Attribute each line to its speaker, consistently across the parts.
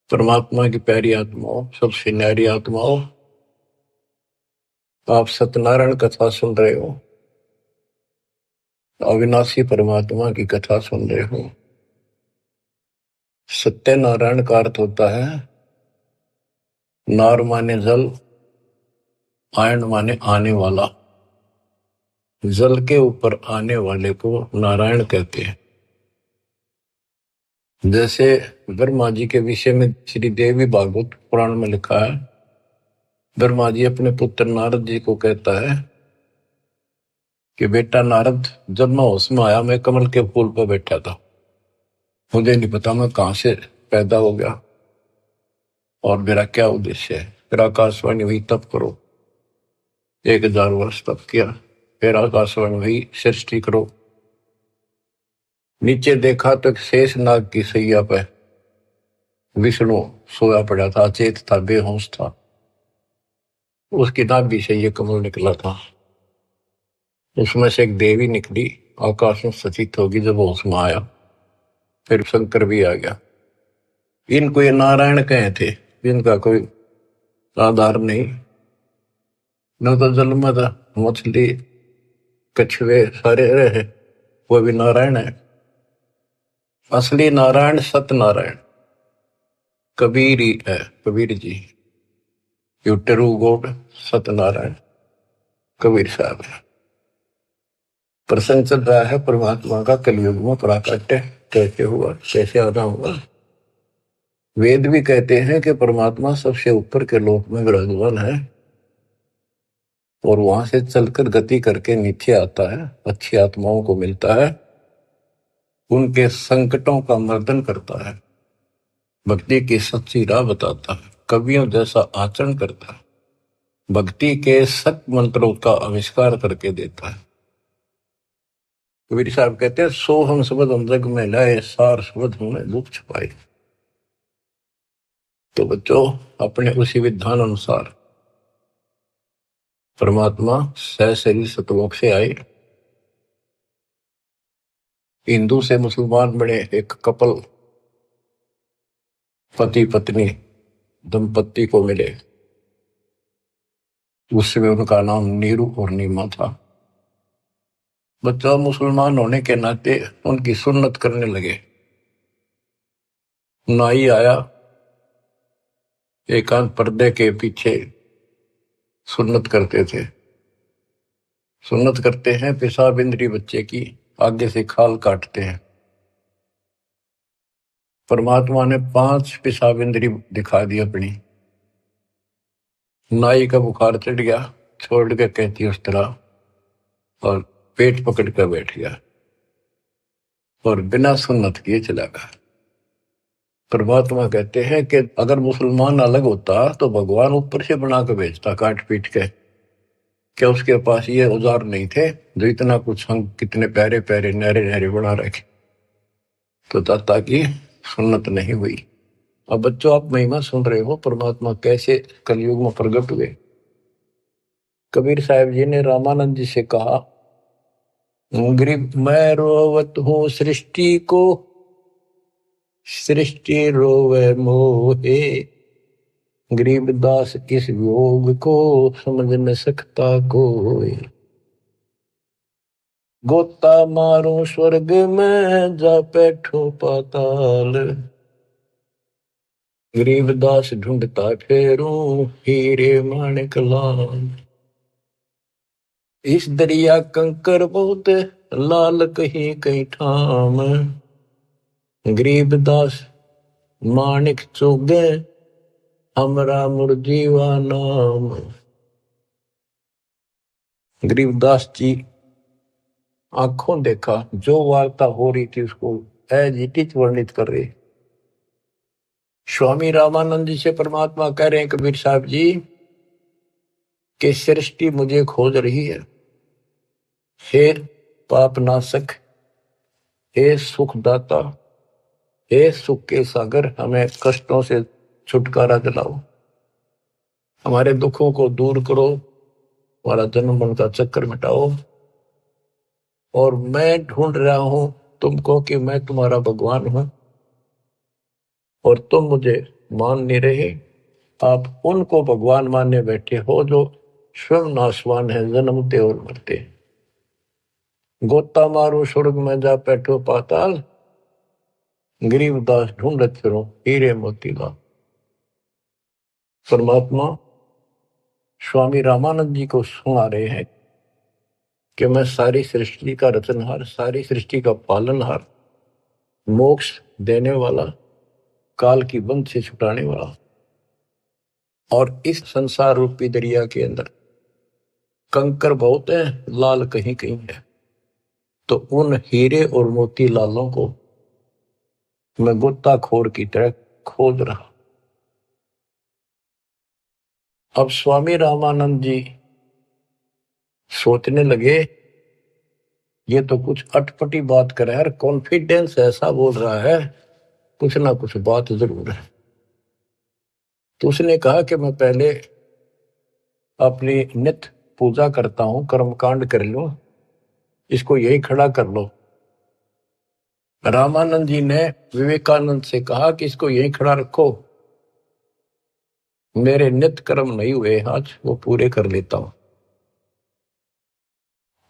Speaker 1: परमात्मा की प्यारी आत्माओं, सबसे न्यारी आत्माओं, आप सत्यनारायण कथा सुन रहे हो। अविनाशी परमात्मा की कथा सुन रहे हो। सत्यनारायण का अर्थ होता है नार माने जल, आयन माने आने वाला। जल के ऊपर आने वाले को नारायण कहते हैं। जैसे ब्रह्मा जी के विषय में श्री देवी भागवत पुराण में लिखा है, ब्रह्मा जी अपने पुत्र नारद जी को कहता है कि बेटा नारद, जब मैं होश में आया मैं कमल के फूल पर बैठा था, मुझे नहीं पता मैं कहां से पैदा हो गया और मेरा क्या उद्देश्य है। फिर आकाशवाणी हुई तप करो, 1000 वर्ष तप किया। फिर आकाशवाणी हुई सृष्टि करो। नीचे देखा तो एक शेष नाग की सैया पे विष्णु सोया पड़ा था, अचेत था, बेहोश था। उसकी नाभि से ये कमल निकला था। उसमें से एक देवी निकली, आकाश में सचित होगी। जब होश में आया फिर शंकर भी आ गया। इनको ये नारायण कहे थे, इनका कोई आधार नहीं। न तो जल में था, मछली कछुए सारे रहे, वो भी नारायण है। असली नारायण सत्यनारायण कबीर ही है, Kabir ji. You true God Satyanarayan Kabir Sahib है। प्रसंग चल रहा है परमात्मा का कलयुग में प्राकट्य कैसे हुआ, कैसे आना हुआ। वेद भी कहते हैं कि परमात्मा सबसे ऊपर के लोक में विराजमान है और वहां से चलकर गति करके नीचे आता है, अच्छी आत्माओं को मिलता है, उनके संकटों का मर्दन करता है, भक्ति की सच्ची राह बताता है, कवियों जैसा आचरण करता है, भक्ति के सत मंत्रों का आविष्कार करके देता है। कबीर साहब कहते हैं, सो हम शब्द हम जग में लाए, सार शब्द हमें दुख छुपाए। तो बच्चों, अपने उसी विधान अनुसार परमात्मा सहशरीर सतलोक से आए, हिंदू से मुसलमान बने, एक कपल पति पत्नी दंपत्ति को मिले। उसमें उनका नाम नीरू और नीमा था। बच्चा मुसलमान होने के नाते उनकी सुन्नत करने लगे। नाई आया, एकांत पर्दे के पीछे सुन्नत करते थे। सुन्नत करते हैं, पेशाब इंद्री बच्चे की, आगे से खाल काटते हैं। परमात्मा ने 5 पेशाब इंद्री दिखा दी अपनी। नाई का बुखार चढ़ गया, छोड़ के कहती उस तरह, और पेट पकड़ कर बैठ गया और बिना सुन्नत किए चला गया। परमात्मा कहते हैं कि अगर मुसलमान अलग होता तो भगवान ऊपर से बना के भेजता काट पीट के। क्या उसके पास ये औजार नहीं थे जो इतना कुछ हम कितने प्यारे प्यारे नहरे नहरे बना रखे। तो दाता की सुन्नत नहीं हुई। अब बच्चों, आप महिमा सुन रहे हो परमात्मा कैसे कलयुग में प्रकट हुए। कबीर साहब जी ने रामानंद जी से कहा, गरीब मैं रोवत हूँ सृष्टि को, सृष्टि रोवे मोहे, गरीबदास इस योग को समझ न सकता कोई। गोता मारो स्वर्ग में जा बैठो पाताल, गरीबदास ढूंढता फेरूं हीरे माणिक लाल। इस दरिया कंकर बहुत लाल कहीं कहीं ठाम, गरीबदास माणिक चोगे हमरा मुरजीवा नाम। गरीबदास जी आंखों देखा, जो वार्ता हो रही थी उसको एज इट इज वर्णित कर रहे। स्वामी रामानंद जी से परमात्मा कह रहे हैं, कबीर साहब जी कि सृष्टि मुझे खोज रही है। हे पाप नाशक, हे सुखदाता, हे सुख के सागर, हमें कष्टों से छुटकारा दिलाओ, हमारे दुखों को दूर करो, हमारा जन्म मरण का चक्कर मिटाओ। और मैं ढूंढ रहा हूं तुमको कि मैं तुम्हारा भगवान हूं और तुम मुझे मान नहीं रहे, आप उनको भगवान मानने बैठे हो जो स्वयं नाशवान है, जन्मते और मरते। गोता मारो स्वर्ग में जा बैठो पाताल, गरीबदास ढूंढत फिरो हीरे मोतीलाल। परमात्मा स्वामी रामानंद जी को सुना रहे हैं कि मैं सारी सृष्टि का रचनहार, सारी सृष्टि का पालनहार, मोक्ष देने वाला, काल की बंध से छुटाने वाला, और इस संसार रूपी दरिया के अंदर कंकर बहुत है, लाल कहीं कहीं है, तो उन हीरे और मोती लालों को मैं गोताखोर की तरह खोज रहा। अब स्वामी रामानंद जी सोचने लगे, ये तो कुछ अटपटी बात कर रहा है, कॉन्फिडेंस ऐसा बोल रहा है, कुछ ना कुछ बात जरूर है। तो उसने कहा कि मैं पहले अपनी नित्य पूजा करता हूं, कर्मकांड कर लूं, इसको यही खड़ा कर लो। रामानंद जी ने विवेकानंद से कहा कि इसको यही खड़ा रखो, मेरे नित्य कर्म नहीं हुए आज, वो पूरे कर लेता हूं।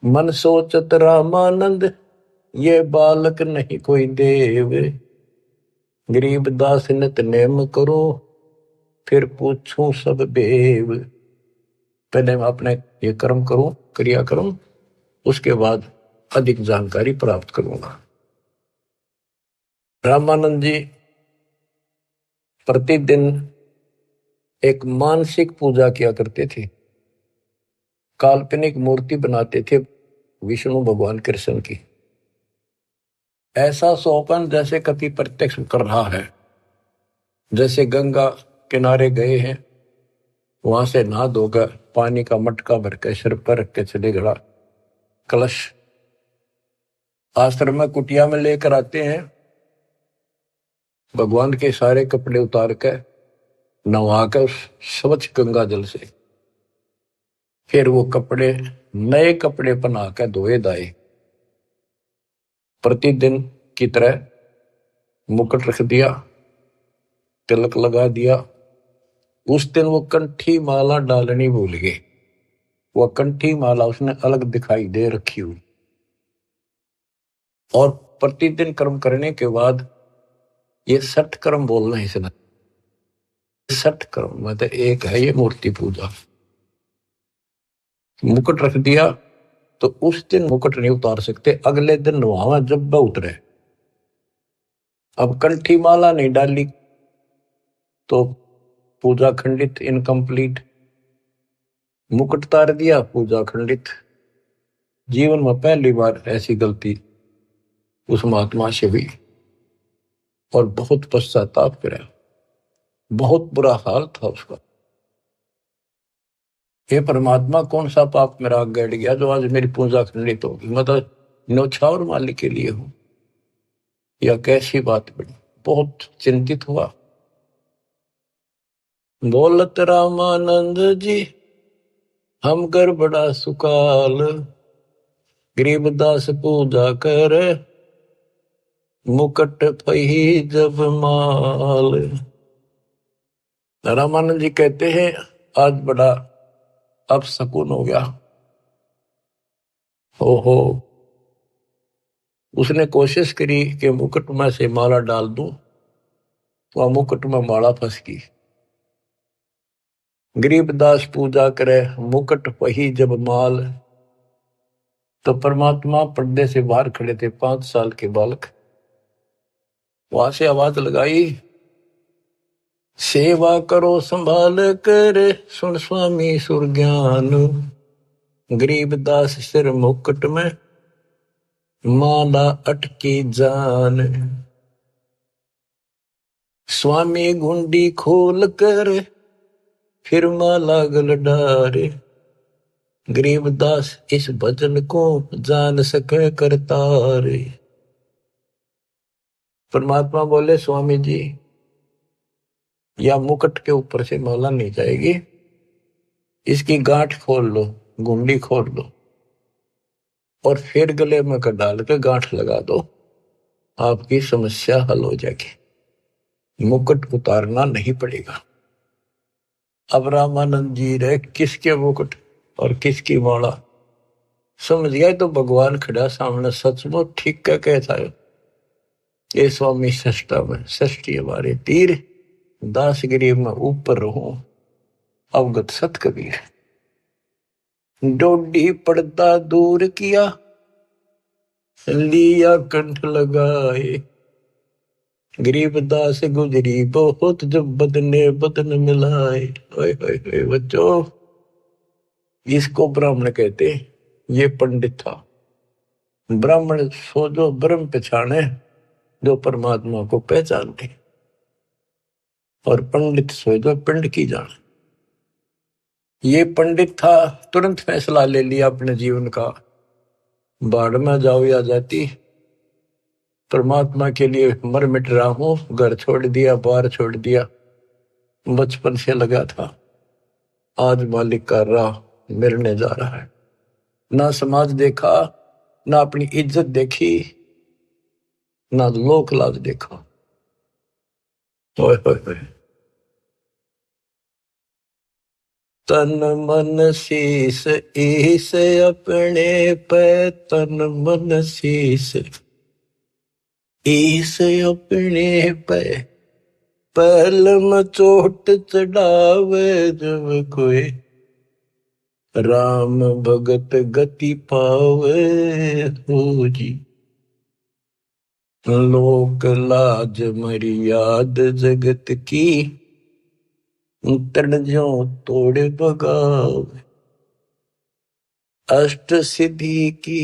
Speaker 1: मन सोचत रामानंद ये बालक नहीं कोई देव, गरीबदास नित नेम करो फिर पूछूं सब बेव। पहले मैं अपने ये कर्म करूं, क्रिया करूं, उसके बाद अधिक जानकारी प्राप्त करूंगा। रामानंद जी प्रतिदिन एक मानसिक पूजा किया करते थे, काल्पनिक मूर्ति बनाते थे विष्णु भगवान कृष्ण की, ऐसा सोपन जैसे कभी प्रत्यक्ष कर रहा है। जैसे गंगा किनारे गए हैं, वहां से नहा धोकर पानी का मटका भर के सिर पर रख के चले गड़ा, कलश आश्रम में कुटिया में लेकर आते हैं, भगवान के सारे कपड़े उतार कर नहाकर स्वच्छ गंगा जल से, फिर वो कपड़े नए कपड़े पहना कर धोए दाए। प्रतिदिन की तरह मुकुट रख दिया, तिलक लगा दिया। उस दिन वो कंठी माला डालनी भूल गए, वो कंठी माला उसने अलग दिखाई दे रखी हुई। और प्रतिदिन कर्म करने के बाद ये 60 कर्म बोलना इसने, 60 कर्म मतलब एक है ये मूर्ति पूजा। मुकुट रख दिया तो उस दिन मुकुट नहीं उतार सकते, अगले दिन वहां जब उतरे। अब कंठी माला नहीं डाली तो पूजा खंडित, इनकम्प्लीट। मुकुट उतार दिया, पूजा खंडित। जीवन में पहली बार ऐसी गलती उस महात्मा से हुई और बहुत पश्चाताप करा, बहुत बुरा हाल था उसका। हे परमात्मा, कौन सा पाप मेरा आग गड़ गया जो आज मेरी पूजा खंडित होगी, मतलब न्यौछावर मालिक के लिए हूं, या कैसी बात बनी। बहुत चिंतित हुआ। बोलत रामानंद जी हम कर बड़ा सुकाल, गरीबदास पूजा कर मुकट पही जब माल। रामानंद जी कहते हैं आज बड़ा अपशकुन हो गया। ओहो, उसने कोशिश करी कि मुकुट में से माला डाल दूं, तो मुकुट में माला फंस गई। गरीबदास पूजा करे मुकुट पही जब माल, तो परमात्मा पर्दे से बाहर खड़े थे, 5 साल के बालक। वहां से आवाज लगाई, सेवा करो संभाल कर सुन स्वामी सुरज्ञान, गरीबदास सिर मुकुट में माला अटकी जान। स्वामी गुंडी खोल कर फिर माला गल डारे, गरीबदास इस भजन को जान सके करतारे। परमात्मा बोले, स्वामी जी या मुकुट के ऊपर से माला नहीं जाएगी, इसकी गांठ खोल लो, गुंडी खोल लो और फिर गले में कर डाल के गांठ लगा दो, आपकी समस्या हल हो जाएगी। मुकुट उतारना नहीं पड़ेगा। अब रामानंद जी रहे किसके मुकुट और किसकी माला समझ गया तो भगवान खड़ा सामने, सचमुच ठीक क्या कहता है ये स्वामी सष्टा में षष्ठी हमारे तीर, दासगिरी में ऊपर रहूं अवगत सत कबीर। डोडी पर्दा दूर किया, लिया कंठ लगाए, गरीबदास गुजरी बहुत जब बदने बदन मिलाए। ओए ओए ओए बच्चों, इसको ब्राह्मण कहते, ये पंडित था। ब्राह्मण सो जो ब्रह्म पहचाने, जो परमात्मा को पहचानते, और पंडित सो जो पिंड की जाने। ये पंडित था, तुरंत फैसला ले लिया अपने जीवन का, बाढ़ में जाओ या जाती, परमात्मा के लिए मर मिट रहा हूं। घर छोड़ दिया, बार छोड़ दिया, बचपन से लगा था, आज मालिक का राह मिलने जा रहा है। ना समाज देखा, ना अपनी इज्जत देखी, ना लोक लाज देखा। ओए ओए ओए, तन मन शीस ईस अपने पे, तन मन शीस ईस अपने पे, पहल में चोट चढ़ावे जब कोई, राम भगत गति पावे हो जी। लोक लाज मर्याद जगत की, तड़ जो तोड़ बगावे, अष्ट सिद्धि की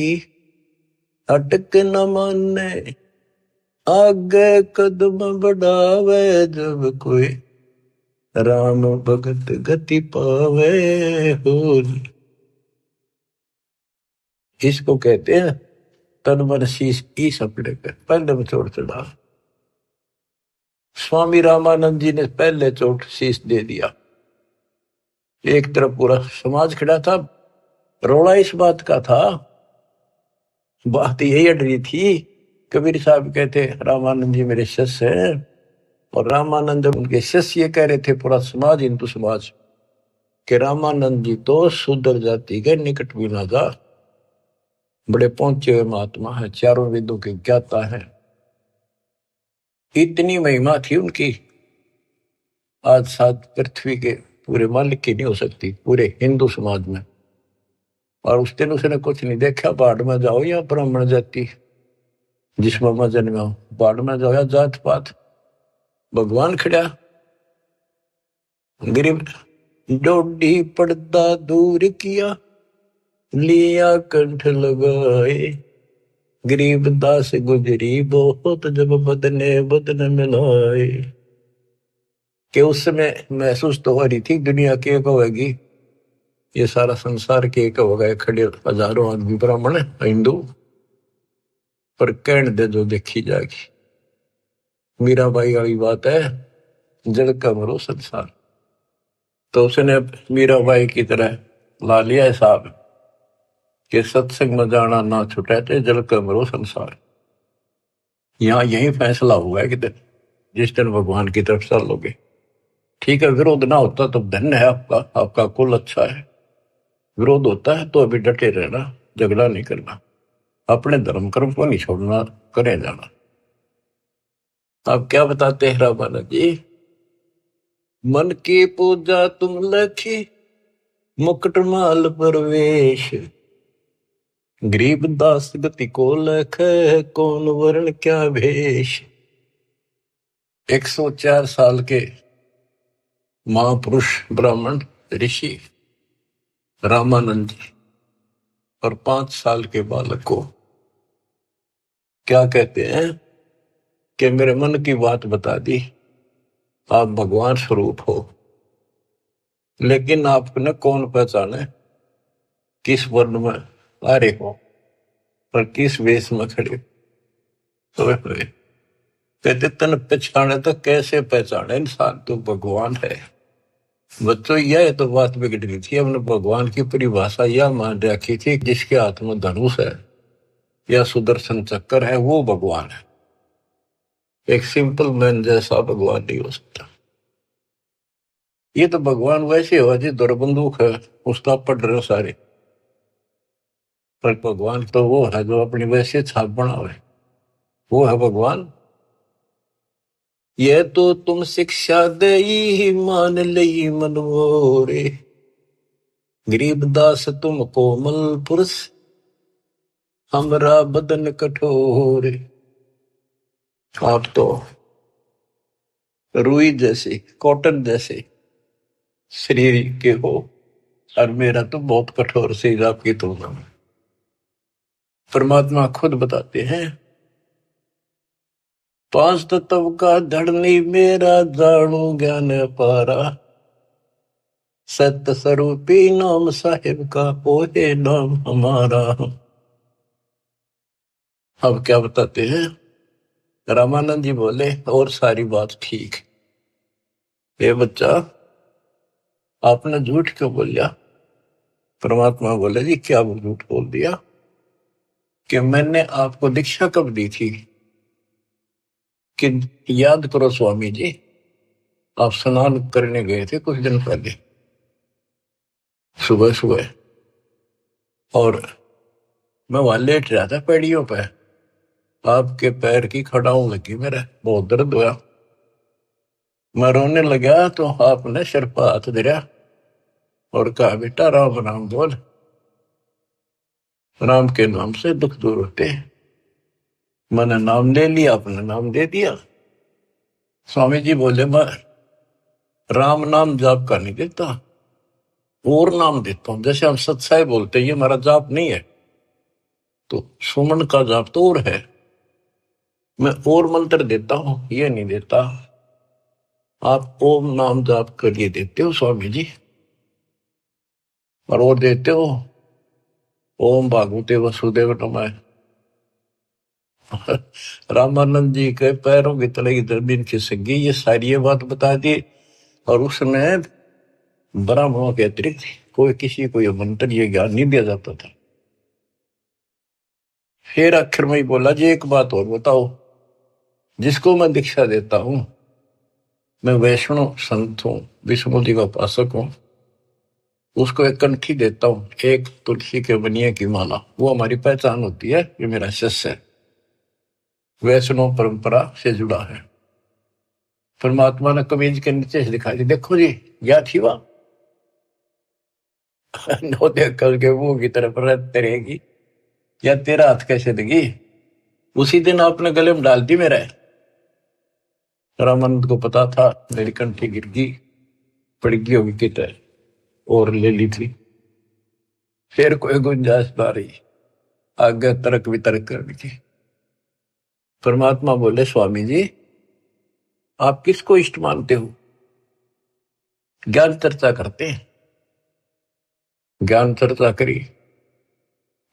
Speaker 1: अटक न माने, आगे कदम बढ़ावे जब कोई, राम भगत गति पावे हो। इसको कहते हैं तन मन शीश ईस अपने पे, पहले में चोट चढ़ा। स्वामी रामानंद जी ने पहले चोट शीश दे दिया। एक तरफ पूरा समाज खड़ा था, रोला इस बात का था, बात यही अड़ रही थी। कबीर साहब कहते रामानंद जी मेरे शिष्य हैं, और रामानंद उनके शिष्य ये कह रहे थे, पूरा समाज हिंदू समाज, कि रामानंद जी तो शूद्र जाति के निकट भी ना जा, बड़े पहुंचे हुए महात्मा है, चारों वेदों के ज्ञाता है। इतनी महिमा थी उनकी, आज साथ पृथ्वी के पूरे मालिक की नहीं हो सकती, पूरे हिंदू समाज में। और उस दिन उसने कुछ नहीं देखा, बाढ़ में जाओ या ब्राह्मण जाति, जिसमें मैं जन्मा, बाढ़ में जाओ या जात पात, भगवान खड़ा। गरीब डोडी पर्दा दूर किया, लिया कंठ लगाए, गरीब दास गुजरी बहुत जब बदने बदन मिलाए। कि उस समय महसूस तो हो रही थी दुनिया के एक होगी, ये सारा संसार के एक होगा, खड़े हजारों आदमी ब्राह्मण हिंदू, पर कहन दे जो देखी जाएगी। मीराबाई वाली बात है, जड़ का मरो संसार। तो उसने मीराबाई की तरह ला लिया हिसाब कि सत्संग में जाना ना छुटे थे, जल का मरो संसार। यहाँ यही फैसला हुआ है कि जिस दिन भगवान की तरफ चलोगे, ठीक है, विरोध ना होता तो धन्य है आपका, आपका कुल अच्छा है। विरोध होता है तो अभी डटे रहना, झगड़ा नहीं करना, अपने धर्म कर्म को नहीं छोड़ना, करे जाना। आप क्या बताते हैं रामानंद जी, मन की पूजा तुम लखी, मुकुट माल परवेश, गरीब दास गति को लख, कौन वर्ण क्या भेष। 104 साल के महापुरुष ब्राह्मण ऋषि रामानंद जी और 5 साल के बालक को क्या कहते हैं कि मेरे मन की बात बता दी, आप भगवान स्वरूप हो, लेकिन आपने कौन पहचाने, किस वर्ण में आ रहे हो और किस वेश में खड़े हो। कहते तन पहचाने तो कैसे पहचाने इंसान, तो भगवान है। बच्चों यह तो बात बिगड़ गई थी, हमने भगवान की परिभाषा यह मान रखी थी, जिसके हाथ में धनुष है या सुदर्शन चक्कर है वो भगवान है। एक सिंपल मैन जैसा भगवान नहीं हो सकता। ये तो भगवान वैसे हो जी, दौर बंदूक है उसका पढ़ रहे हो सारे, पर भगवान तो वो है जो अपनी वैसे छाप बनावे, वो है भगवान। ये तो तुम शिक्षा दे मान लई मनोरे, गरीब दास तुम कोमल पुरुष, हमरा बदन कठोर। आप तो रुई जैसे, कॉटन जैसे शरीर के हो, और मेरा तो बहुत कठोर शरीर आपकी तुलना में। परमात्मा खुद बताते हैं, पांच तत्व का धड़नी मेरा, जानू ज्ञान पारा, सत्य स्वरूपी नाम साहिब का, ओहे नाम हमारा। अब क्या बताते हैं, रामानंद जी बोले और सारी बात ठीक, ये बच्चा आपने झूठ क्यों बोल दिया। परमात्मा बोले जी क्या वो झूठ बोल दिया, कि मैंने आपको दीक्षा कब दी थी, कि याद करो स्वामी जी, आप स्नान करने गए थे कुछ दिन पहले सुबह सुबह, और मैं वहां लेट रहा था पैड़ियों पे, आपके पैर की खड़ाऊ लगी, मेरा बहुत दर्द हुआ, मैं रोने लगा तो आपने सिर पर हाथ धरा और कहा बेटा राम राम बोल, राम के नाम से दुख दूर होते हैं। मैंने नाम ले लिया, आपने नाम दे दिया। स्वामी जी बोले मैं राम नाम जाप का नहीं देता, और नाम देता हूं, जैसे हम सत्साई बोलते हैं, ये हमारा जाप नहीं है, तो सुमन का जाप तो और है, मैं और मंत्र देता हूं, ये नहीं देता। आप ओम नाम जाप करिए देते हो स्वामी जी, और वो देते हो ओम भागवते वसुदेव नमः। रामानंद जी के पैरों की तले की जमीन खिसक गई, ये सारी ये बात बता दी, और उसमें ब्राह्मणों के अतिरिक्त कोई किसी को ये मंत्र ये ज्ञान नहीं दिया जाता था। फिर आखिर में ही बोला जी एक बात और बताओ, जिसको मैं दीक्षा देता हूं, मैं वैष्णव संत हूं, विष्णु जी का उपासक हूं, उसको एक कंठी देता हूं, एक तुलसी के बनिए की माला, वो हमारी पहचान होती है, ये मेरा शिष्य है, वैष्णव परंपरा से जुड़ा है। परमात्मा ने कमीज के नीचे से दिखाई दी, देखो जी क्या थी वह। नो देख करके मुंह की तरफ रहते रहेगी, या तेरा हाथ कैसे देगी, उसी दिन आपने गले में डाल दी मेरा। रामानंद को पता था मेरी कंठी गिर गई, पड़ गई होगी कितने, और ले ली थी, फिर कोई गुंजाइश ना रही आगे तर्क वितर्क करने की। परमात्मा बोले स्वामी जी आप किसको इष्ट मानते हो, ज्ञान चर्चा करते हैं, ज्ञान चर्चा करी,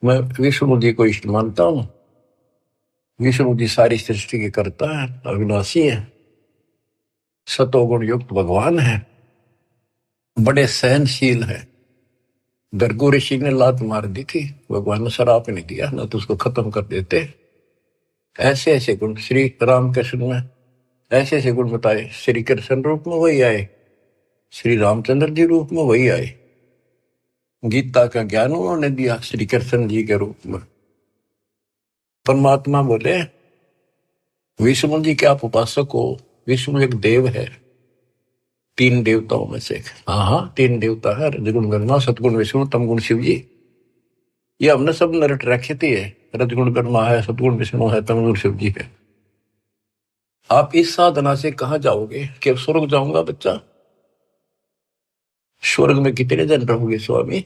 Speaker 1: मैं विष्णु जी को इष्ट मानता हूं, विष्णु जी सारी सृष्टि के करता है, अविनाशी है, सतोगुण युक्त भगवान है, बड़े सहनशील है। भृगु ऋषि ने लात मार दी थी, भगवान ने शराप नहीं दिया, ना तो उसको खत्म कर देते। ऐसे ऐसे गुण श्री राम कृष्ण में, ऐसे ऐसे गुण बताए, श्री कृष्ण रूप में वही आए, श्री रामचंद्र जी रूप में वही आए, गीता का ज्ञान उन्होंने दिया श्री कृष्ण जी के रूप में। परमात्मा बोले विष्णु जी के आप उपासक हो, विष्णु एक देव है, तीन देवताओं में से एक। हाँ हाँ तीन देवता है, रजगुण ब्रह्मा, सतगुण विष्णु, तमगुण शिव जी, ये हमने सब नरट रखे थे, रजगुण ब्रह्मा है, सतगुण विष्णु है, तमगुण शिव जी है। आप इस साधना से कहां जाओगे, कि स्वर्ग जाऊंगा बच्चा, स्वर्ग में कितने दिन रहोगे स्वामी,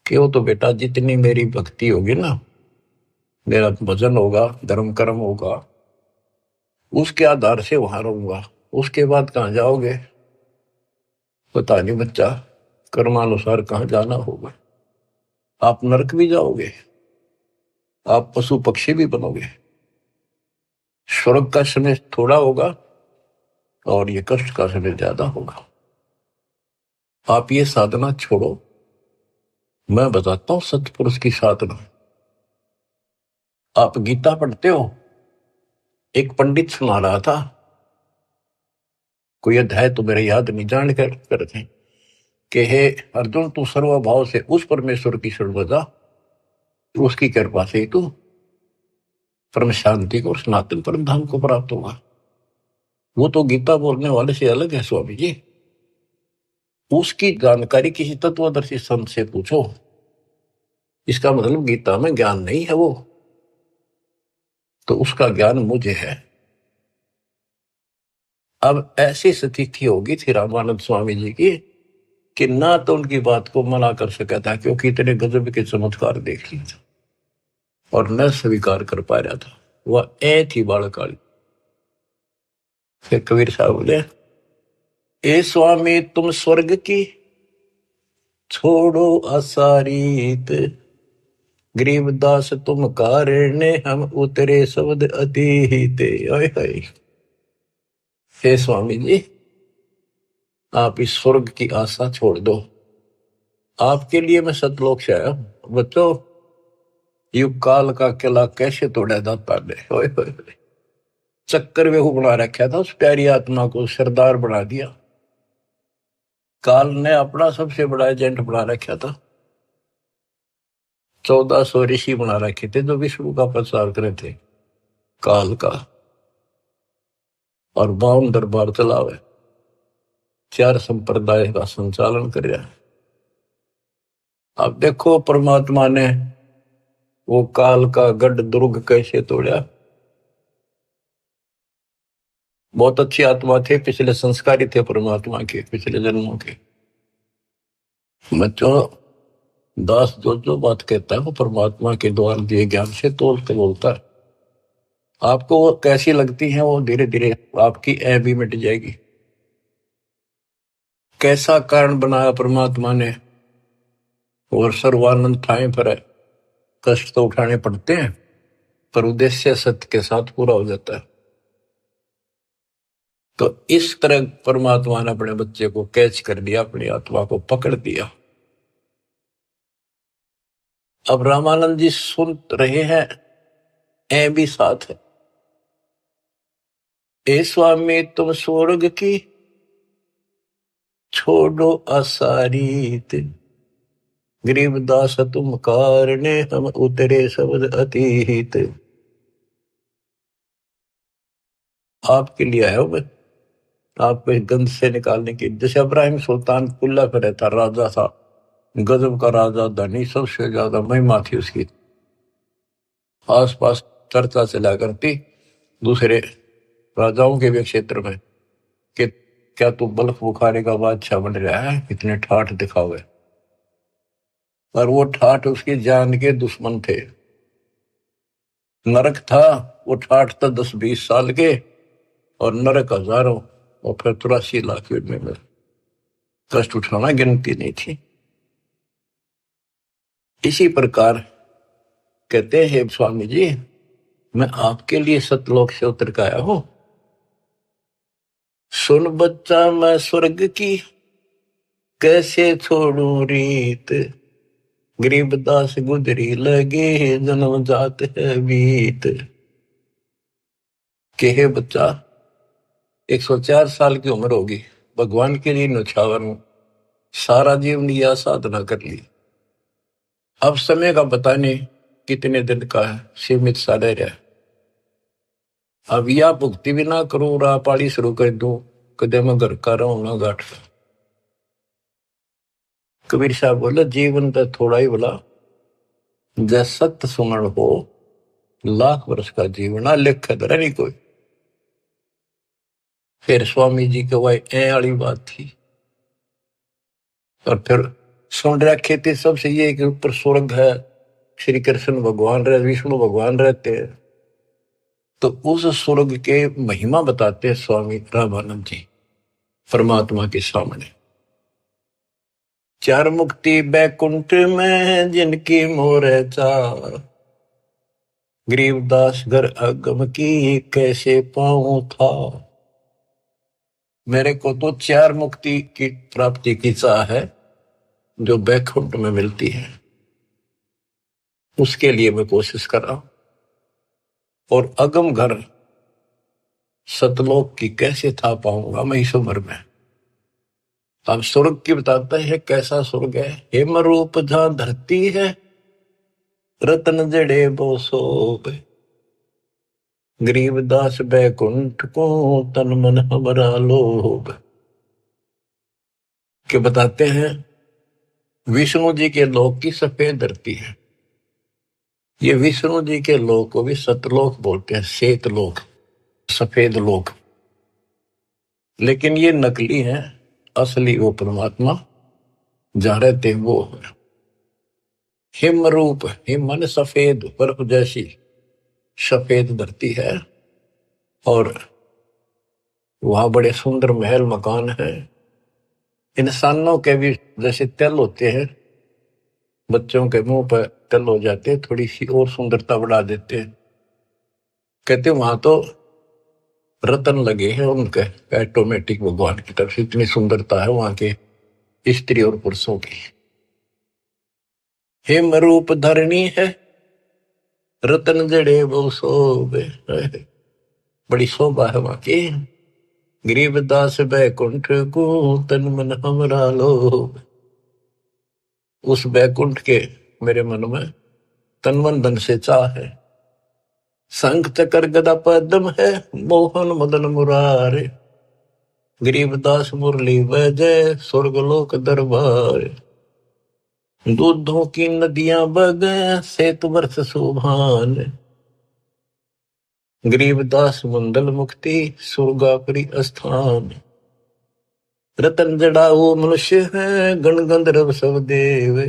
Speaker 1: क्यों तो बेटा जितनी मेरी भक्ति होगी ना, मेरा भजन होगा, धर्म कर्म होगा, उसके आधार से वहां रहूंगा, उसके बाद कहां जाओगे पता नहीं बच्चा, कर्मानुसार कहां जाना होगा। आप नरक भी जाओगे, आप पशु पक्षी भी बनोगे, स्वर्ग का समय थोड़ा होगा और ये कष्ट का समय ज्यादा होगा। आप ये साधना छोड़ो, मैं बताता हूं सतपुरुष की साधना। आप गीता पढ़ते हो, एक पंडित सुना रहा था, कोई अध्याय तो मेरे याद नहीं, जान कर करते कि हे अर्जुन, तू सर्वभाव से उस परमेश्वर की शरण बजा, उसकी कृपा से तू परम शांति को और सनातन परम धाम को प्राप्त होगा। वो तो गीता बोलने वाले से अलग है स्वामी जी। उसकी जानकारी किसी तत्वदर्शी संत से पूछो, इसका मतलब गीता में ज्ञान नहीं है वो, तो उसका ज्ञान मुझे है। अब ऐसी स्थिति होगी थी रामानंद स्वामी जी की कि ना तो उनकी बात को मना कर सका था, क्योंकि इतने गजब के चमत्कार देख लिए थे, और न स्वीकार कर पा रहा था। वह ए थी बालकाली। फिर कबीर साहब बोले, ए स्वामी तुम स्वर्ग की छोड़ो असारीत, गरीबदास तुम कारण हम उतरे शब्द अतीत। हे स्वामी जी, आप इस स्वर्ग की आशा छोड़ दो, आपके लिए मैं सतलोक से आया हूं। बच्चों, युग काल का किला कैसे तोड़ा जाता है। चक्कर वेहू बना रखा था उस प्यारी आत्मा को, सरदार बना दिया। काल ने अपना सबसे बड़ा एजेंट बना रखा था। 1400 ऋषि बना रखे थे जो विष्णु का प्रचार करे थे, काल का, और 52 दरबार चलावे, 4 संप्रदाय का संचालन कर रहा है। अब देखो परमात्मा ने वो काल का गढ़ दुर्ग कैसे तोड़ा। बहुत अच्छी आत्मा थे, पिछले संस्कारी थे परमात्मा के, पिछले जन्मों के। बच्चों, दास जो जो बात कहता है वो परमात्मा के द्वारा दिए ज्ञान से तोल के बोलता है। आपको वो कैसी लगती है, वो धीरे धीरे आपकी ऐ भी मिट जाएगी। कैसा कारण बनाया परमात्मा ने, और सर्वानंद ठाए पर है। कष्ट तो उठाने पड़ते हैं, पर उद्देश्य सत्य के साथ पूरा हो जाता है। तो इस तरह परमात्मा ने अपने बच्चे को कैच कर लिया, अपनी आत्मा को पकड़ दिया। अब रामानंद जी सुन रहे हैं, ऐ भी साथ है। ए स्वामी तुम स्वर्ग की छोड़ो असारीत, गरीबदास तुम कारणे हम उतरे शब्द अतीत। आपके लिए आया हूं मैं, आपको इस गंध से निकालने की। जैसे इब्राहिम सुल्तान कुल्ला पे रहता, राजा था, गजब का राजा, धनी, सबसे ज्यादा महिमा थी उसकी, आसपास चर्चा चला करती दूसरे राजाओं के भी क्षेत्र में कि क्या तू बल्ख बुखारे का बादशाह बन रहा है, इतने ठाठ दिखावे। पर वो ठाठ उसकी जान के दुश्मन थे। नरक था, वो ठाठ था 10-20 साल के, और नरक हजारों, और फिर 83 लाख में कष्ट उठाना गिनती नहीं थी। इसी प्रकार कहते हैं स्वामी जी, मैं आपके लिए सतलोक से उतर के आया हूं। सुन बच्चा मैं स्वर्ग की कैसे छोड़ू रीत, गरीबदास गुजरी लगे जन्म जात है बीत। के हे बच्चा, 104 साल की उम्र होगी, भगवान के लिए न्यौछावर हूं, सारा जीवन यह साधना कर ली। अब समय का पता नहीं कितने दिन का है, सीमित सा रह रहा है। अब या भुक्ति भी ना करूं, राह पाड़ी शुरू कर दूं, कदे मैं घर का रहूं ना घाट का। कबीर साहब बोले, जीवन तो थोड़ा ही बोला, जैसा सत्य सुमरण हो, लाख वर्ष का जीवन आ लेख धरा नहीं कोई। फिर स्वामी जी के वही ए वाली बात थी। और फिर सुन रखे थे सबसे ये कि ऊपर स्वर्ग है, श्री कृष्ण भगवान रहे, विष्णु भगवान रहते हैं। तो उस स्वर्ग के महिमा बताते हैं स्वामी रामानंद जी परमात्मा के सामने। 4 मुक्ति बैकुंठ में जिनकी मोर चार, गरीबदास घर अगम की कैसे पाऊं था। मेरे को तो 4 मुक्ति की प्राप्ति की चाह है जो बैकुंठ में मिलती है, उसके लिए मैं कोशिश कर रहा हूं। और अगम घर सतलोक की कैसे था पाऊंगा मैं इस उम्र में। अब स्वर्ग की बताता है कैसा स्वर्ग है। हेम रूप जहां धरती है, रतन जड़े वो सोब, गरीबदास बैकुंठ को तन मन हमारा लोभ। के बताते हैं विष्णु जी के लोक की सफेद धरती है। ये विष्णु जी के लोक को भी सतलोक बोलते हैं, श्वेत लोक, सफेद लोक। लेकिन ये नकली है, असली वो परमात्मा जहां रहते हैं वो हिम रूप, हिम मन सफेद, बर्फ जैसी सफेद धरती है। और वहां बड़े सुंदर महल मकान है। इंसानों के भी जैसे तिल होते हैं, बच्चों के मुंह पर तिल हो जाते हैं, थोड़ी सी और सुंदरता बढ़ा देते हैं। कहते वहां तो रतन लगे हैं उनके ऑटोमेटिक, भगवान की तरफ से इतनी सुंदरता है वहां के स्त्री और पुरुषों की। हिम रूप धरणी है, रतन जड़े वो शोभे। बड़ी शोभा है वहां की। गरीबदास बैकुंठ को तन मन हमरा लोभ। उस बैकुंठ के मेरे मन में तन मन धन से चाह है। शंख चक्र गदा पद्म है, मोहन मदन मुरारे। गरीबदास मुरली बजय, स्वर्गलोक दरबार। दूधों की नदियां बगे, सेतु वर्ष सुभान। गरीबदास मंडल मुक्ति, सुरगापुरी स्थान। रतन जड़ाऊ मनुष्य है, गण गंधर्व सब देव।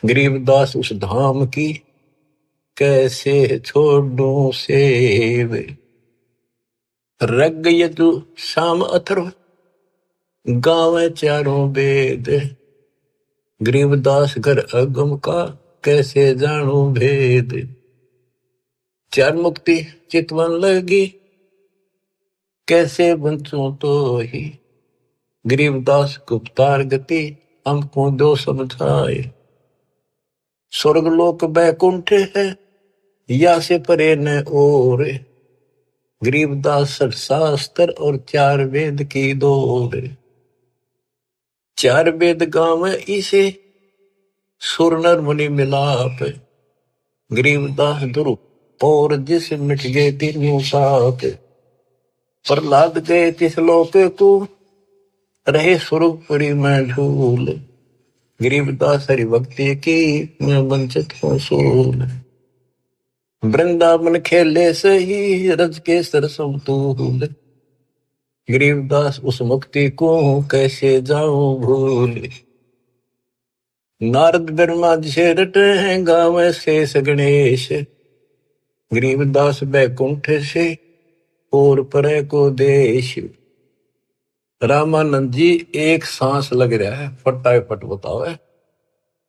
Speaker 1: गरीबदास उस धाम की कैसे छोड़ूं सेव। रग यजु शाम अथर्व, गावे चारों वेद। गरीबदास घर अगम का, कैसे जानू भेद। चार मुक्ति चितवन लगी, कैसे बंचू तो ही। गरीबदास गुप्तार गति, हमको दो समझाए। स्वर्गलोक बैकुंठ है, या से परे न और। गरीबदास शास्त्र और चार वेद की दौड़। चार वेद गाँव इसे, सुर नर मुनि मिलाप। गरीबदास ध्रुव और जिस मिट गए तीनों साप। प्रहलाद गए तिस लोक को, रहे स्वर्गपुरी में झूल। गरीबदास हरि भक्ति की, मैं वंचित हूँ सूल। वृंदावन खेले सही, रज के सर समतूल। गरीबदास उस मुक्ति को कैसे जाऊं भूल। नारद ब्रह्मा जिसे रटे हैं, गावे शेष गणेश। गरीबदास बैकुंठ से और परे को देश। रामानंद जी एक सांस लग रहा है, फटाफट बताओ है।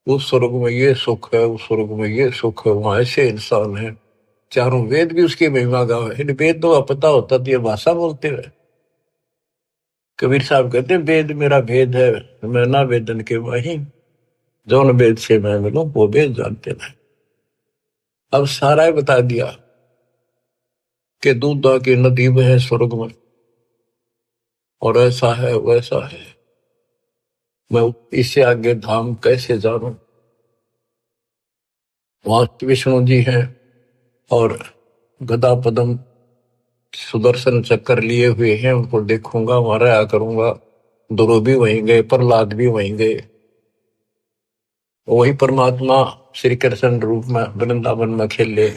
Speaker 1: उस स्वर्ग में ये सुख है, उस स्वर्ग में ये सुख है, वहां ऐसे इंसान है। चारों वेद भी उसकी महिमा गावे। वेद तो पता होता तो ये भाषा बोलते हुए। कबीर साहब कहते वेद मेरा भेद है, मैं ना वेदन के वही। जौन वेद से मैं मिलूं वो वेद जानते नहीं। अब सारा बता दिया कि दूधा की नदी बहे स्वर्ग में, और ऐसा है वैसा है। मैं इससे आगे धाम कैसे जानूं। वहां विष्णु जी हैं और गदा पदम सुदर्शन चक्कर लिए हुए हैं, उनको देखूंगा, वहां रहा करूंगा। ध्रुव भी वहीं गए, प्रहलाद भी वहीं गए। वही परमात्मा श्री कृष्ण रूप में वृंदावन में खेले।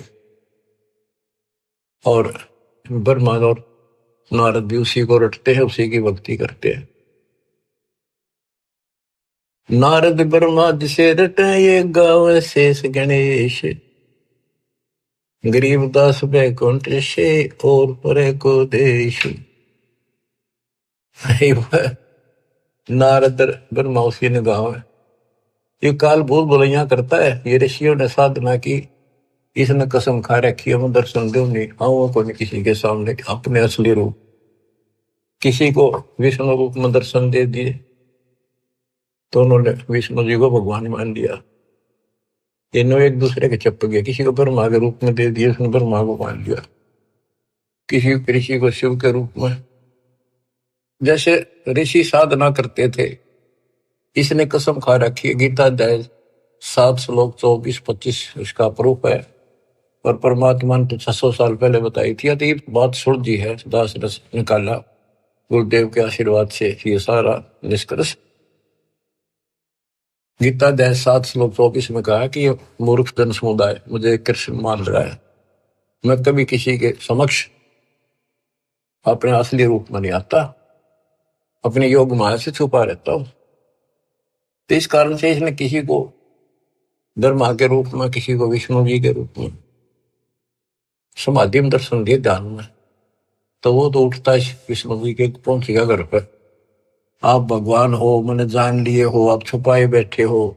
Speaker 1: और ब्रह्मा और नारद भी उसी को रटते हैं, उसी की भक्ति करते हैं। नारद ब्रह्मा जिसे रटे, ये गाँव शेष गणेश। गरीबदास बैकुंठ से और परे को देश। नारद ब्रह्मा उसी ने गाँव है। ये काल भूल भुलैया करता है। ये ऋषियों ने साधना की, इसने कसम खा रखी है मैं दर्शन दूं नहीं, आऊँ को नहीं किसी के सामने अपने असली रूप। किसी को विष्णु रूप में दर्शन दे दिए तो उन्होंने विष्णु जी को भगवान मान लिया। इन्होंने एक दूसरे के चप गए। किसी को ब्रह्मा के रूप में दे दिए, उसने ब्रह्मा को मान लिया। किसी ऋषि को शिव के रूप में। जैसे ऋषि साधना करते थे, इसने कसम खा रखी है, गीता अध्याय 7 श्लोक 24-25 इसका प्रूफ है। और परमात्मा ने तो 600 साल पहले बताई थी। तो ये बात सुलझी है, दास रस निकाला गुरुदेव के आशीर्वाद से ये सारा निष्कर्ष। गीता अध्याय 7 श्लोक 24 में कहा कि ये मूर्ख जन समुदाय मुझे कृष्ण मान रहा है, मैं कभी किसी के समक्ष अपने असली रूप में नहीं आता, अपने योग माया से छुपा रहता हूं। तो इस कारण से इसने किसी को ब्रह्मा के रूप में, किसी को विष्णु जी के रूप में समाधि में दर्शन दिए ध्यान में, तो वो तो उठता है विष्णु जी के पहुंचेगा घर पर। आप भगवान हो, मैंने जान लिए हो, आप छुपाए बैठे हो,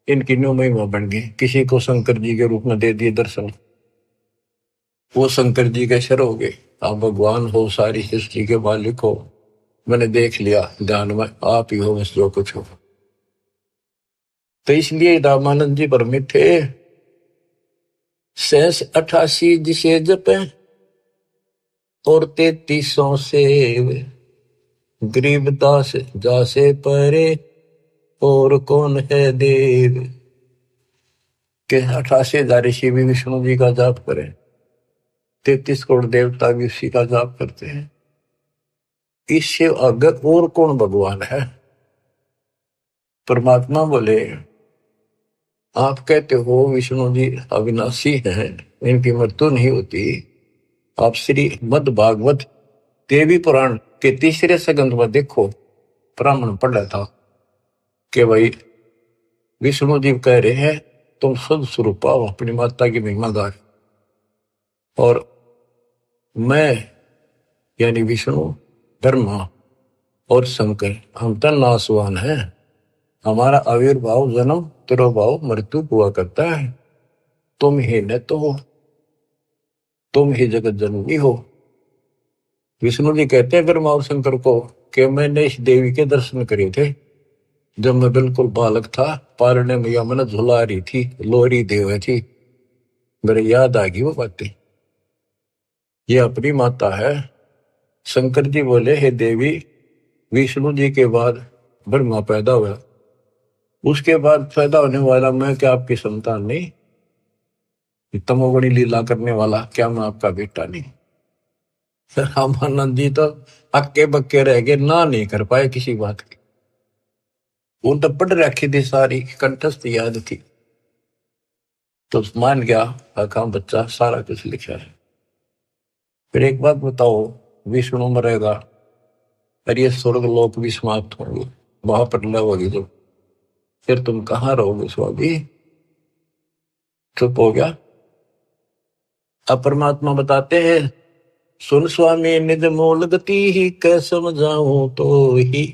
Speaker 1: इनकी न्यू महिमा बन गई। किसी को शंकर जी के रूप में दे दिए दर्शन, वो शंकर जी के शर हो गए। आप भगवान हो, सारी सृष्टि के मालिक हो, मैंने देख लिया ध्यान में, आप ही हो बस जो कुछ हो। तो इसलिए रामानंद जी भ्रमित थे। 88 जिसे जपे और 3300 से गरीबदास जासे परे, और कौन है देव। के 88,000 ऋषि भी विष्णु जी का जाप करें, 33 करोड़ देवता भी उसी का जाप करते हैं। इससे अगर और कौन भगवान है। परमात्मा बोले, आप कहते हो विष्णु जी अविनाशी हैं, इनकी मृत्यु नहीं होती। आप श्री मद भागवत देवी पुराण के 3 स्कंध में देखो, ब्राह्मण पढ़ रहा था कि भाई विष्णु जी कह रहे हैं तुम शुद्ध स्वरूप आओ, अपनी माता की महिमा गाए, और मैं यानी विष्णु, ब्रह्मा और शंकर हम तो नासवान हैं। हमारा आविर्भाव, जन्म, तिरोभाव, मृत्यु हुआ करता है। तुम ही न तो हो, तुम ही जगत जननी हो। विष्णु जी कहते हैं ब्रह्मा और शंकर को कि मैंने इस देवी के दर्शन करे थे जब मैं बिल्कुल बालक था, पारने मैया मैंने झुला रही थी, लोरी देव थी, मेरे याद आ गई वो बातें। ये अपनी माता है। शंकर जी बोले, हे देवी, विष्णु जी के बाद ब्रह्मा पैदा हुआ, उसके बाद पैदा होने वाला मैं क्या आपकी संतान नहीं? तमोगुणी लीला करने वाला क्या मैं आपका बेटा नहीं? रामानंद जी तो अक्के बक्के रह गए, ना नहीं कर पाए किसी बात की। वो तो पढ़ रखी थी, सारी कंठस्थ याद थी, तो मान गया आका बच्चा सारा कुछ लिखा है। फिर एक बात बताओ, विष्णु मरेगा और ये स्वर्ग लोक भी समाप्त होंगे, महाप्रलय होगी जब, फिर तुम कहाँ रहोगे स्वामी? चुप हो गया। अब परमात्मा बताते हैं, सुन स्वामी निज मूल गति ही, कै समझाऊं तो ही,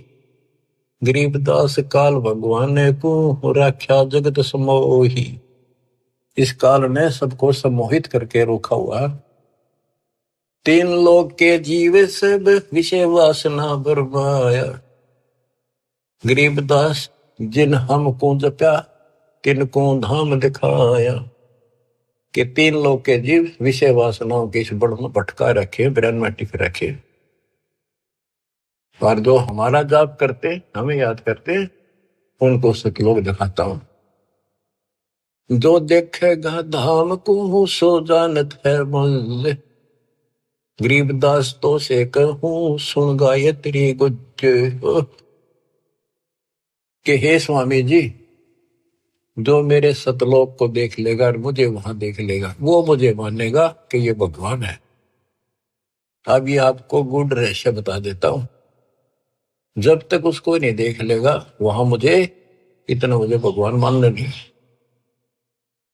Speaker 1: गरीबदास काल भगवान को राख्या जगत समोही। इस काल ने सबको सम्मोहित करके रोका हुआ। 3 लोक के जीव सब विषय वासना बरमाया, गरीबदास जिन हमको जप्या तिनको धाम दिखाया। कि 3 लोक के जीव विषय वासनाओं के इस बड़ में भटका रखे, ब्रह्म में टिक रखे, और जो हमारा जाप करते, हमें याद करते, उनको सत लोग दिखाता हूं। जो देखेगा धाम को सो जानत है मुझ, गरीबदास तो से कहूं सुन गायत्री गुज। कि हे स्वामी जी, जो मेरे सतलोक को देख लेगा और मुझे वहां देख लेगा, वो मुझे मानेगा कि ये भगवान है। अब ये आपको गुड रहस्य बता देता हूं, जब तक उसको नहीं देख लेगा वहां मुझे इतना, मुझे भगवान मानना नहीं।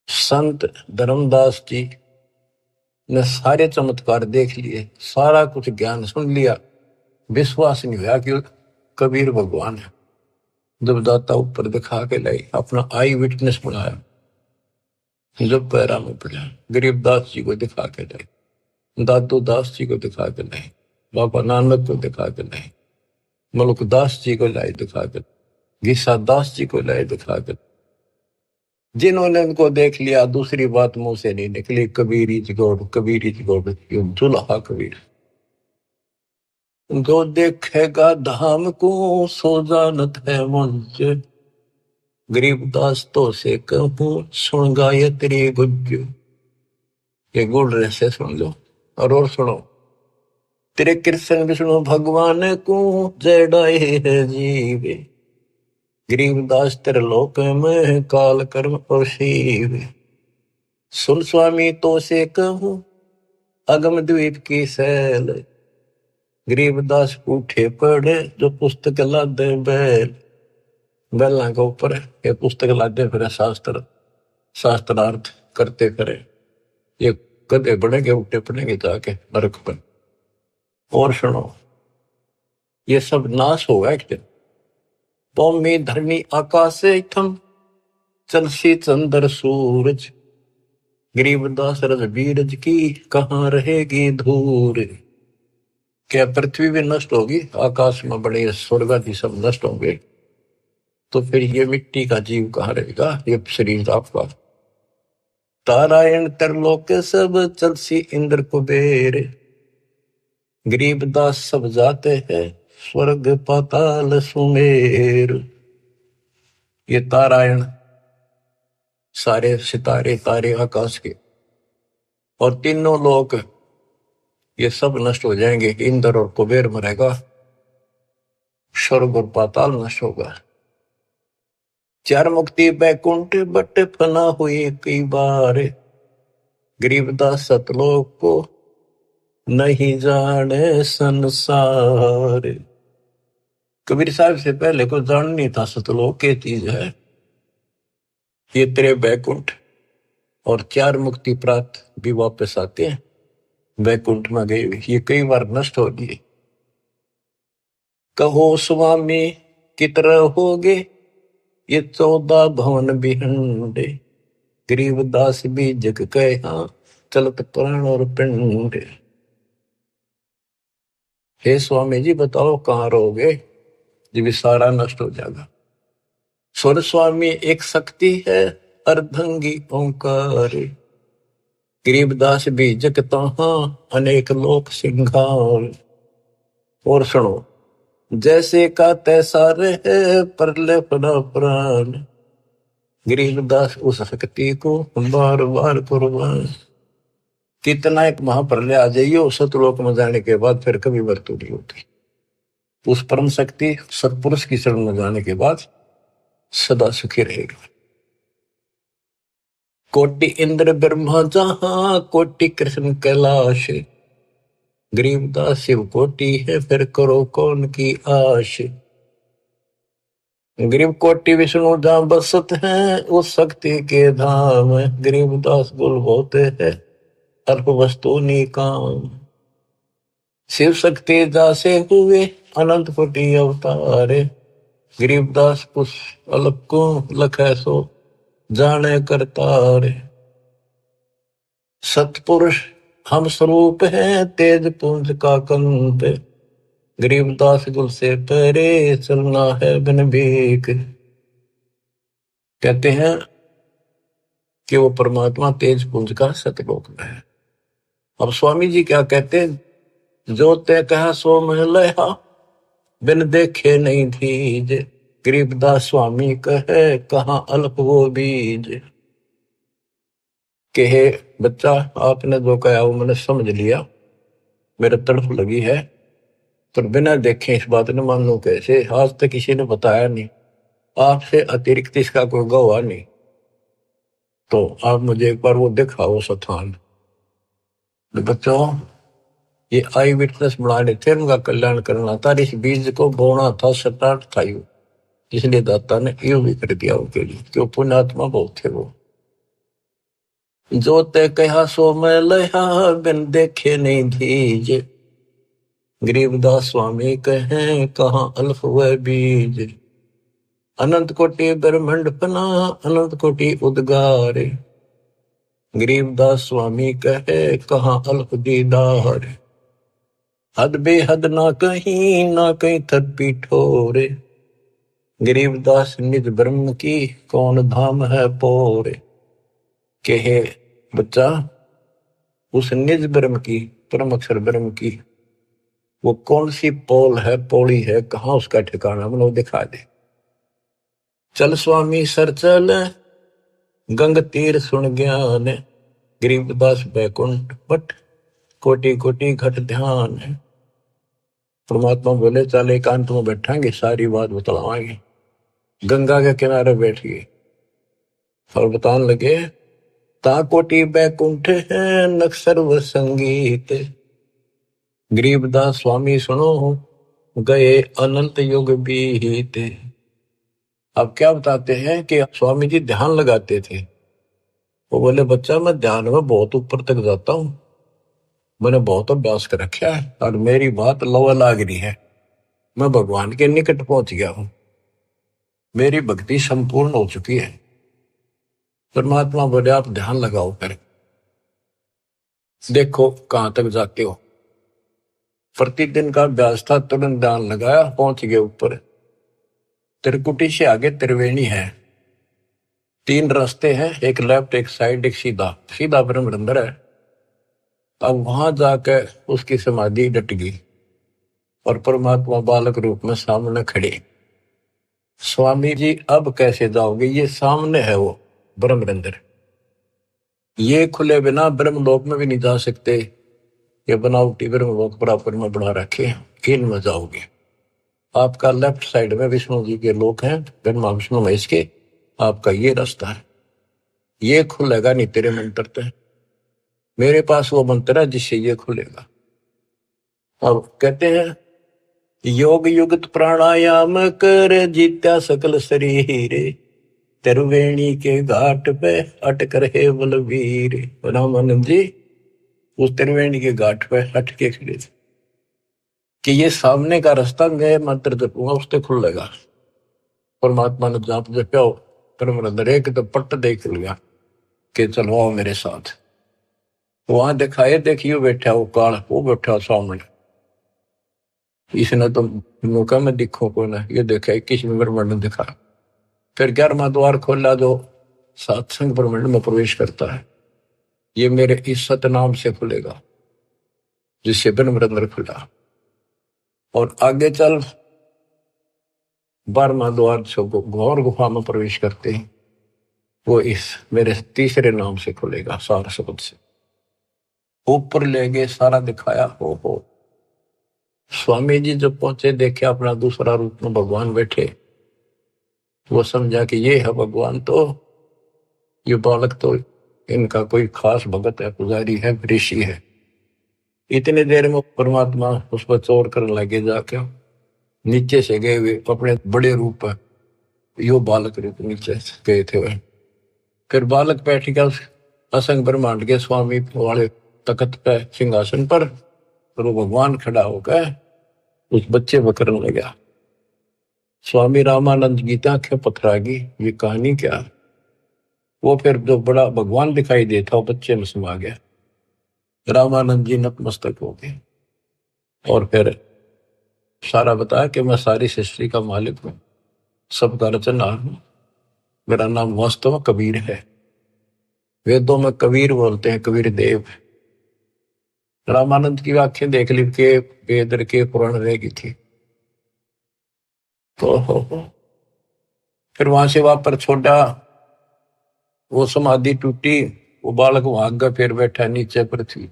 Speaker 1: संत धर्मदास जी ने सारे चमत्कार देख लिए, सारा कुछ ज्ञान सुन लिया, विश्वास नहीं हुआ कि कबीर भगवान है। जब दाता ऊपर दिखा के लाई, अपना आई विटनेस बनाया, जब पैरा में पड़ा, गरीबदास जी को दिखा के लाई, दादू दास जी को दिखा के लाई, बाबा नानक को दिखा के लाई, मलुकदास जी को लाई दिखा के, गीसा दास जी को लाई दिखा के, जिन्होंने उनको देख लिया दूसरी बात मुंह से नहीं निकली, कबीरी जगोड़ कबीरी जगोड़, दुल्हा कबीर। जो देखेगा धाम को सो जानत है मुझ, गरीबदास तो से कहूँ सुन गायत्री गुज। ये गुड़ रहस्य सुन लो और सुनो। तेरे कृष्ण विष्णु भगवान को जड़ाए है जीवे, गरीबदास तेरे लोक में काल कर्म और शिव। सुन स्वामी तो से कहूँ अगम द्वीप की सैल, गरीबदास उठे पड़े जो पुस्तक लादे बैल। बैला के ऊपर ये पुस्तक लादे फिर शास्त्र शास्त्रार्थ करते फिरे। ये गधे बढ़ेंगे उठे पड़ेंगे जाके नरक पर। और सुनो, ये सब नाश होगा एक दिन। भूमि धरनी आकाश थम चलसी चंद्र सूरज, गरीबदास रजबीरज की कहाँ रहेगी धूर। क्या पृथ्वी भी नष्ट होगी, आकाश में बड़े स्वर्ग आदि सब नष्ट होंगे, तो फिर ये मिट्टी का जीव कहाँ रहेगा, ये शरीर आपका। तारायण तरलोक सब चलसी इंद्र कुबेर, गरीबदास सब जाते हैं स्वर्ग पाताल सुमेर। ये तारायण सारे सितारे तारे आकाश के और तीनों लोक ये सब नष्ट हो जाएंगे। इंद्र और कुबेर मरेगा, स्वर्ग और पाताल नष्ट होगा। चार मुक्ति बैकुंठ बट फना हुई कई बार, गरीबदास सतलोक को नहीं जाने संसार। कबीर साहब से पहले को जान नहीं था सतलोक क्या चीज है। ये तेरे बैकुंठ और चार मुक्ति प्राप्त भी वापस आते हैं, बैकुंठ में गए ये कई बार नष्ट हो गए। कहो स्वामी कितने होगे ये 14 भवन बिहंडे, गरीबदास भी जग कहा चलत प्राण और पिंड। हे स्वामी जी बताओ कहाँ रहोगे जब सारा नष्ट हो जाएगा। स्वर स्वामी एक शक्ति है अर्धंगी ओंकार, गरीबदास भी जग तहाँ अनेक लोक सिंगार। और सुनो, जैसे का तैसा रहे परले पड़ा प्राण, गरीबदास उस शक्ति को बार बार कुर्बान। कितना एक महाप्रलय आ जाइए सतलोक में जाने के बाद फिर कभी मृत्यु नहीं होती। उस परम शक्ति सत्पुरुष की शरण में जाने के बाद सदा सुखी रहेगा। कोटि इंद्र ब्रह्मा जहां कोटि कृष्ण कैलाश, गरीबदास शिव कोटि है फिर करो कौन की आश। गरीब कोटि विष्णु जहां बसत हैं उस शक्ति के धाम, गरीबदास गुल होते हैं अल्प वस्तु निकाम। शिव शक्ति दासे हुए अनंत कोटि अवतारे, गरीबदास उस अल्प को लखै सो जाने करतारे। सतपुरुष हम स्वरूप हैं तेज पुंज का कंत, गरीबदास गुल से परे चलना है बिन भीख। कहते हैं कि वो परमात्मा तेज पुंज का सतलोक में है। अब स्वामी जी क्या कहते हैं, जो तय कहा सो मह लया बिन देखे नहीं धीज, गरीबदास स्वामी कहे कहाँ अल्प वो बीज। कहे बच्चा आपने जो कहा वो मैंने समझ लिया, मेरे तड़फ लगी है, पर बिना देखे इस बात ने मान लो कैसे। आज तक किसी ने बताया नहीं, आपसे अतिरिक्त इसका कोई गवाह नहीं, तो आप मुझे एक बार वो दिखाओ स्थान। बच्चों ये आई विटनेस बनाने थे, उनका कल्याण करना था, इस बीज को बोना था, स्टार्ट था यू, इसलिए दाता ने यू भी कर दिया उनके लिए, क्यों पुण्यात्मा बहुत थे वो। जो ते कहा सो मैं लया बिन देखे नहीं धीज, गरीबदास स्वामी कहें कहाँ अल्प वह बीज। अनंत कोटि ब्रह्मांड फना अनंत कोटि उद्गार, गरीबदास स्वामी कहे कहाँ अल्प दीदार। हद बेहद ना कहीं थप्पी ठोरे, गरीबदास निज ब्रह्म की कौन धाम है पोर। के हे बच्चा, उस निज ब्रह्म की, परम अक्षर ब्रह्म की वो कौन सी पोल है, पौड़ी है, कहाँ उसका ठिकाना, मतलब दिखा दे। चल स्वामी सर चल गंग तीर सुन ज्ञान। गरीबदास बैकुंठ बट कोटि कोटि घट ध्यान। परमात्मा बोले चल एकांत में बैठांगे, सारी बात बतलावाएंगे। गंगा के किनारे बैठ गए और बताने लगे, ता कोटि बैकुंठ है नक सर्व संगीत। गरीबदास स्वामी सुनो गए अनंत युग बीते। अब क्या बताते हैं कि स्वामी जी ध्यान लगाते थे। वो बोले बच्चा मैं ध्यान में बहुत ऊपर तक जाता हूं, मैंने बहुत अभ्यास कर रखा है और मेरी बात लवा लाग रही है, मैं भगवान के निकट पहुंच गया हूं, मेरी भक्ति संपूर्ण हो चुकी है। परमात्मा बोले आप ध्यान लगाओ, कर देखो कहां तक जाते हो। प्रतिदिन का अभ्यास था, तुरंत ध्यान लगाया, पहुंच गए ऊपर। त्रिकुटी से आगे त्रिवेणी है, 3 रास्ते हैं, एक लेफ्ट एक साइड एक सीधा, सीधा ब्रह्म अंदर है। अब वहां जाकर उसकी समाधि डट गई और परमात्मा बालक रूप में सामने खड़े। स्वामी जी अब कैसे जाओगे, ये सामने है वो ब्रह्म अंदर, ये खुले बिना ब्रह्मलोक में भी नहीं जा सकते। ये बनावटी ब्रह्मलोक बराबर में बना रखे हैं, इनमें जाओगे। आपका लेफ्ट साइड में विष्णु जी के लोक हैं, ब्रह्मा विष्णु महेश के, आपका ये रास्ता है, ये खुलेगा नहीं तेरे मंत्र से। मेरे पास वो मंत्र है जिससे ये खुलेगा। अब कहते हैं योग युक्त प्राणायाम कर जीत्या सकल शरीर। त्रिवेणी के घाट पे अटक रहे बलवीर। रामानंद जी उस त्रिवेणी के घाट पे अटके खड़े थे कि ये सामने का रास्ता मैं मंत्र जपूंगा उससे खुलेगा। परमात्मा ने जाप जप्या, परम अंदर एक तो पट्ट देख लिया कि चलो आओ मेरे साथ। वहां दिखाए, देखियो बैठा वो काल, वो बैठा सामने। इसने तो मौका में दिखो को ना, ये देखा 21वें ब्रह्मांड ने दिखा। फिर 11वां द्वार खोला जो सत्संग ब्रह्मांड में प्रवेश करता है, ये मेरे इस सतनाम से खुलेगा जिससे ब्रह्म अंदर खुला। और आगे चल 12वां द्वार से घोर गुफा में प्रवेश करते हैं, वो इस मेरे तीसरे नाम से खुलेगा, सार शब्द से। ऊपर ले गए, सारा दिखाया। हो स्वामी जी जब पहुंचे, देखे अपना दूसरा रूप में भगवान बैठे। वो समझा कि ये है भगवान, तो ये बालक तो इनका कोई खास भगत है, पुजारी है, ऋषि है। इतने देर में परमात्मा उस पर चोर करने लगे, जाके नीचे से गए हुए अपने बड़े रूप है, यो बालक रूप नीचे गए थे वह। फिर बालक बैठ गया उस असंग ब्रह्मांड के स्वामी वाले तख्त पे, सिंहासन पर, और वो भगवान खड़ा होकर उस बच्चे पर करने लगा। स्वामी रामानंद की आंखें पथरागी, ये कहानी क्या। वो फिर जो बड़ा भगवान दिखाई देता वो बच्चे में समा गया। रामानंद जी नतमस्तक हो गए और फिर सारा बताया कि मैं सारी सृष्टि का मालिक हूं, सबका रचनहार हूं, मेरा नाम वास्तव में कबीर है। वेदों में कबीर बोलते हैं, कबीर देव। रामानंद की आंखें देख ली के वेद के पुराण रह गई थी। तो फिर वहां से वापस छोड़ा, वो समाधि टूटी, वो बालक वहां आगे फिर बैठा नीचे पृथ्वी।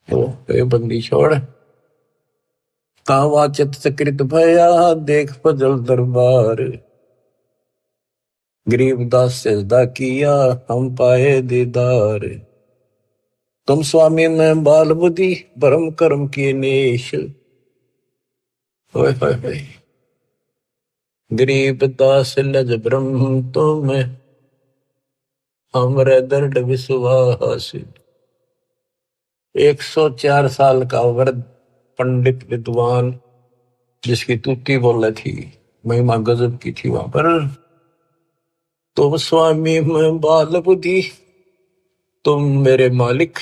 Speaker 1: तो बंदी छोड़ कावा चित सकृत भया, देख फजल दरबार। गरीबदास सजदा किया, हम पाए दीदार। तुम स्वामी में बाल बुद्धि, भरम कर्म की नेश। होय होय होय। गरीबदास लज ब्रह्म तुम, हमरे दर्द विश्वास। 104 साल का वृद्ध पंडित विद्वान, जिसकी तूती बोल थी, महिमा गजब की थी वहां पर। तुम स्वामी में बाल बुद्धि, तुम मेरे मालिक।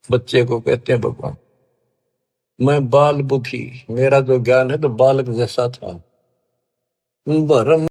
Speaker 1: बच्चे को कहते हैं भगवान। मैं बाल बुद्धि, मेरा जो ज्ञान है तो बालक जैसा था, भरम